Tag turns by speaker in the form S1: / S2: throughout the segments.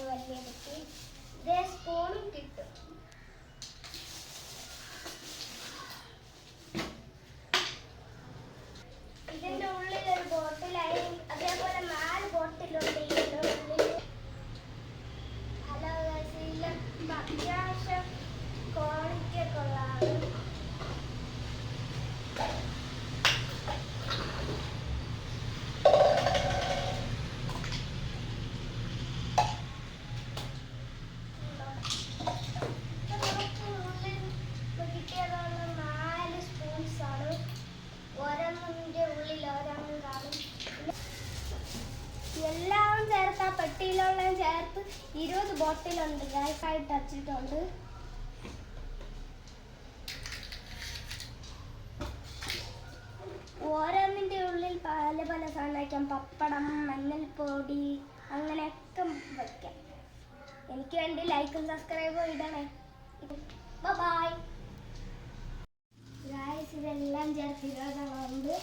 S1: വലിയ കുട്ടി. ഇതേ സ്പൂണും കിട്ടും. ഇതിന്റെ ഉള്ളിൽ ഒരു ബോട്ടിലായി, അതേപോലെ 4 ബോട്ടിലുണ്ട് ഇതിന്റെ ഉള്ളിൽ. അത്യാവശ്യം ക്വാളിറ്റി ഒക്കെ ഉള്ളതാണ്. എല്ലാം ചേർത്ത് ആ പെട്ടിയിലുള്ള ചേർത്ത് 20 ബോട്ടിലുണ്ട്. ഗായ്സായിട്ട് വച്ചിട്ടുണ്ട്. ഓരോന്നിൻ്റെ ഉള്ളിൽ പല പല സാധനം വയ്ക്കാം. പപ്പടം, മഞ്ഞൾപ്പൊടി, അങ്ങനെയൊക്കെ വയ്ക്കാം. എനിക്ക് വേണ്ടി ലൈക്കും സബ്സ്ക്രൈബും ഇടണേ. Bye guys. ഇതെല്ലാം ചേർത്ത് 20 ഉണ്ട്.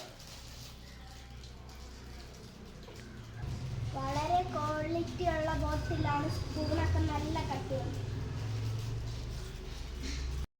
S1: വളരെ ക്വാളിറ്റി ഉള്ള ബോട്ടിലാണ്. സ്പൂണൊക്കെ നല്ല കട്ടിയാണ്.